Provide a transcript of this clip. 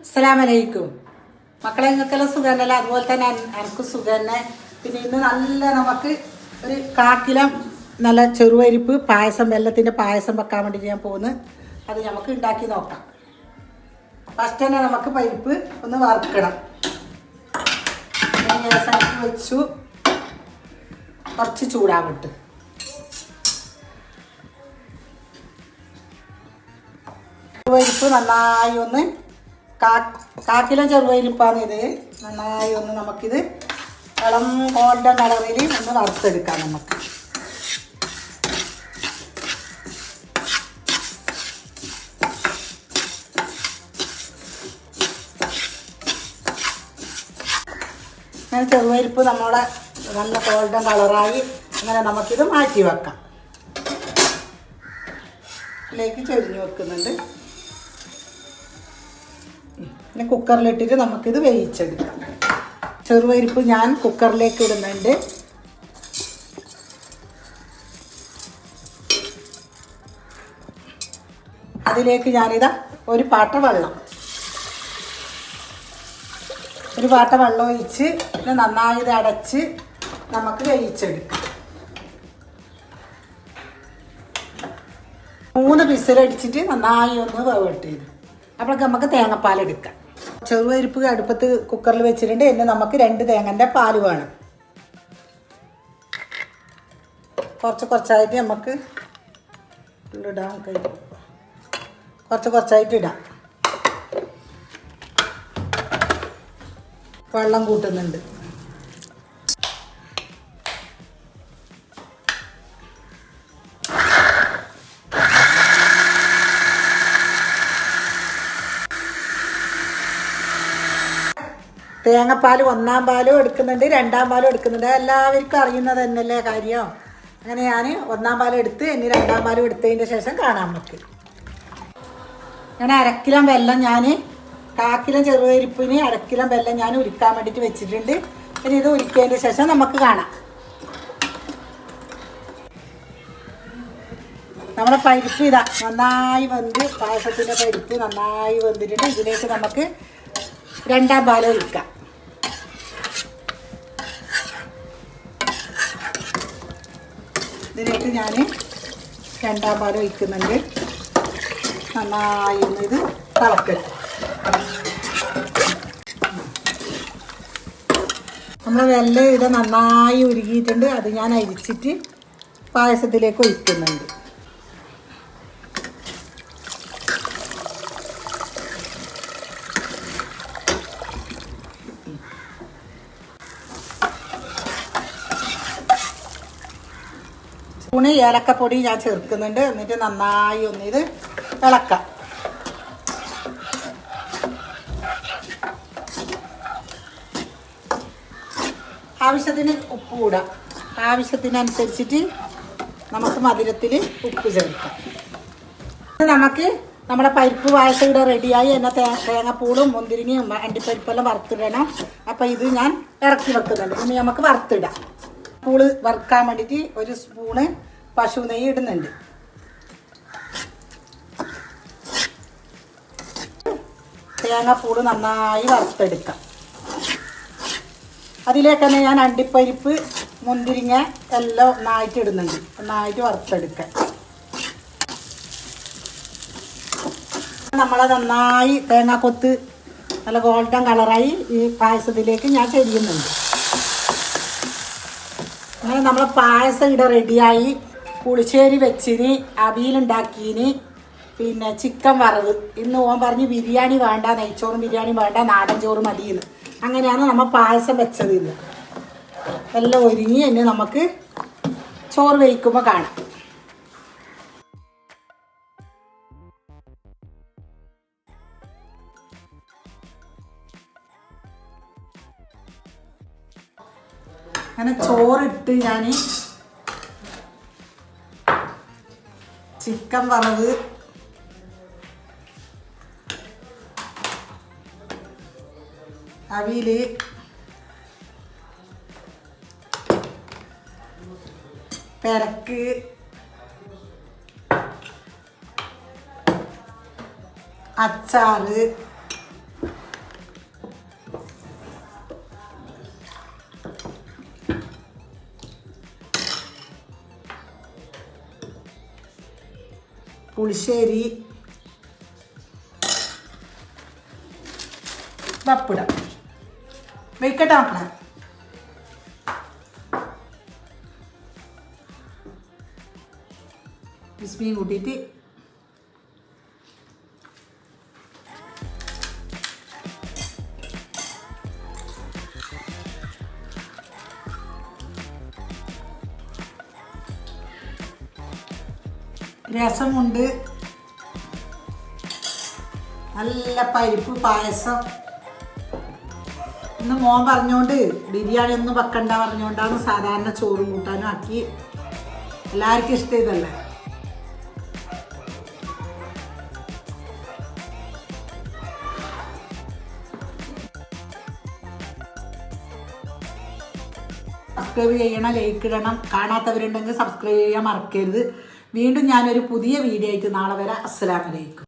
അസ്സലാമലൈക്കും. മക്കളെ നിങ്ങൾക്കെല്ലാം സുഖം തന്നെയല്ല, അതുപോലെ തന്നെ എനിക്ക് സുഖം തന്നെ. പിന്നെ ഇന്ന് നല്ല നമുക്ക് ഒരു 1/4 കിലോ നല്ല ചെറുപരിപ്പ് പായസം, വെല്ലത്തിൻ്റെ പായസം വെക്കാൻ വേണ്ടി ഞാൻ പോകുന്നു. അത് നമുക്ക് ഉണ്ടാക്കി നോക്കാം. ഫസ്റ്റ് തന്നെ നമുക്ക് പരിപ്പ് ഒന്ന് വറുക്കണം. ഗ്യാസാക്കി വെച്ചു, കുറച്ച് ചൂടാവട്ട്. ചെറുപരിപ്പ് നന്നായി ഒന്ന് 1/4 കിലോ ചെറുപരിപ്പാണ് ഇത്. നന്നായി ഒന്ന് നമുക്കിത് ഇളം ഗോൾഡൻ കളറിൽ ഒന്ന് വറുത്തെടുക്കാം. നമുക്ക് അങ്ങനെ ചെറുപരിപ്പ് നമ്മുടെ നല്ല ഗോൾഡൻ കളറായി. അങ്ങനെ നമുക്കിത് മാറ്റി വെക്കാം. ഇതിലേക്ക് ചൊരിഞ്ഞ് വെക്കുന്നുണ്ട്. പിന്നെ കുക്കറിലിട്ടിട്ട് നമുക്കിത് വേവിച്ചെടുക്കാം. ചെറുപരിപ്പ് ഞാൻ കുക്കറിലേക്ക് ഇടുന്നുണ്ട്. അതിലേക്ക് ഞാനിതാ ഒരു പാട്ട വെള്ളം ഒഴിച്ച് പിന്നെ നന്നായി ഇത് അടച്ച് നമുക്ക് വേവിച്ചെടുക്കാം. 3 വിസിലടിച്ചിട്ട് നന്നായി ഒന്ന് വേവട്ട് ചെയ്ത് അപ്പോഴൊക്കെ നമുക്ക് തേങ്ങാപ്പാലെടുക്കാം. ചെറുപരിപ്പ് അടുപ്പത്ത് കുക്കറിൽ വെച്ചിട്ടുണ്ട്. പിന്നെ നമുക്ക് 2 തേങ്ങൻ്റെ പാല് വേണം. കുറച്ചായിട്ട് നമുക്ക് ഇടാം. കുറച്ചായിട്ട് ഇടാം. വെള്ളം കൂട്ടുന്നുണ്ട്. തേങ്ങാപ്പാൽ 1-ാം പാലും എടുക്കുന്നുണ്ട്, 2-ാം പാലും എടുക്കുന്നുണ്ട്. എല്ലാവർക്കും അറിയുന്നത് തന്നെയല്ലേ കാര്യം. അങ്ങനെ ഞാൻ 1-ാം പാലും എടുത്ത് ഇനി 2-ാം പാലും എടുത്തതിൻ്റെ ശേഷം കാണാൻ നമുക്ക്. ഞാൻ 1/2 കിലോ വെല്ലം, ഞാൻ 1/4 കിലോ ചെറുപരിപ്പിന് 1/2 കിലോ വെല്ലം ഞാൻ ഉരുക്കാൻ വേണ്ടിയിട്ട് വെച്ചിട്ടുണ്ട്. ഇനി ഇത് ഉരുക്കിയതിൻ്റെ ശേഷം നമുക്ക് കാണാം. നമ്മുടെ പരിപ്പ് ഇതാ നന്നായി വെന്ത്, പായസത്തിൻ്റെ പരിപ്പ് നന്നായി വെന്തിട്ടുണ്ട്. ഇതിലേക്ക് നമുക്ക് 2-ാം പാൽ ഒഴിക്കാം. ഇതിലേക്ക് ഞാൻ 2-ാം പാൽ ഒഴിക്കുന്നുണ്ട്. നന്നായി ഒന്ന് ഇത് തിളക്കട്ടെ. നമ്മൾ വെല്ലം ഇത് നന്നായി ഉരുകിയിട്ടുണ്ട്. അത് ഞാൻ അരിച്ചിട്ട് പായസത്തിലേക്ക് ഒഴിക്കുന്നുണ്ട്. സ്പൂണ് ഏലക്കപ്പൊടി ഞാൻ ചേർക്കുന്നുണ്ട്. എന്നിട്ട് നന്നായി ഒന്നിത് ഇളക്കാം. ആവശ്യത്തിന് ഉപ്പ് കൂടാം. ആവശ്യത്തിനനുസരിച്ചിട്ട് നമുക്ക് മധുരത്തിൽ ഉപ്പ് ചേർക്കാം. നമുക്ക് നമ്മുടെ പരിപ്പ് പായസം ഇവിടെ റെഡിയായി. എന്നെ തേങ്ങാപ്പൂളും മുന്തിരിങ്ങയും അണ്ടിപ്പരിപ്പെല്ലാം വറുത്തിടണം. അപ്പം ഇത് ഞാൻ ഇറക്കി വെക്കുന്നുണ്ട്. ഇനി നമുക്ക് വറുത്തിടാം. പൂള് വറുക്കാൻ വേണ്ടിയിട്ട് 1 സ്പൂണ് പശു നെയ്യ് ഇടുന്നുണ്ട്. തേങ്ങാപ്പൂള് നന്നായി വറുത്തെടുക്കാം. അതിലേക്ക് തന്നെ ഞാൻ അണ്ടിപ്പരിപ്പ് മുന്തിരിങ്ങ എല്ലാം ഒന്നായിട്ട് ഇടുന്നുണ്ട്. ഒന്നായിട്ട് വറുത്തെടുക്കാം. നമ്മളെ നന്നായി തേങ്ങാക്കൊത്ത് നല്ല ഗോൾഡൻ കളറായി ഈ പായസത്തിലേക്ക് ഞാൻ ചെരിയുന്നുണ്ട്. അങ്ങനെ നമ്മളെ പായസം ഇവിടെ റെഡിയായി. പുളിശ്ശേരി വെച്ചിന്, അവിയലുണ്ടാക്കീന്, പിന്നെ ചിക്കൻ വറവ്. ഇന്ന് ഓൻ പറഞ്ഞ് ബിരിയാണി വേണ്ട, നെയ്ച്ചോറും ബിരിയാണി വേണ്ട, നാടൻ ചോറ് മതിയെന്ന്. അങ്ങനെയാണ് നമ്മൾ പായസം വെച്ചത്. ഇന്ന് എല്ലാം ഒരുങ്ങി. ഇനി നമുക്ക് ചോറ് വേവിക്കുമ്പോൾ കാണാം. അങ്ങനെ ചോറിട്ട് ഞാൻ ചിക്കൻ വറവ്, അവിയൽ, പെരക്ക്, അച്ചാറ്, പുളിശ്ശേരി, പപ്പടം. വെക്കട്ടെ മക്കളെ. ബിസ്മിയും കൂട്ടിയിട്ട് രസമുണ്ട്, നല്ല പരിപ്പ് പായസം. ഇന്ന് മോൻ പറഞ്ഞോണ്ട് ബിരിയാണി ഒന്നും വെക്കണ്ട പറഞ്ഞോണ്ടാണ് സാധാരണ ചോറും കൂട്ടാനും ആക്കി. എല്ലാവർക്കും ഇഷ്ടം ഇതല്ലേ. സബ്സ്ക്രൈബ് ചെയ്യണം, ലൈക്ക് ഇടണം. കാണാത്തവരുണ്ടെങ്കിൽ സബ്സ്ക്രൈബ് ചെയ്യാൻ മറക്കരുത്. വീണ്ടും ഞാനൊരു പുതിയ വീഡിയോ ആയിട്ട് നാളെ വരാം. അസ്സലാമു അലൈക്കും.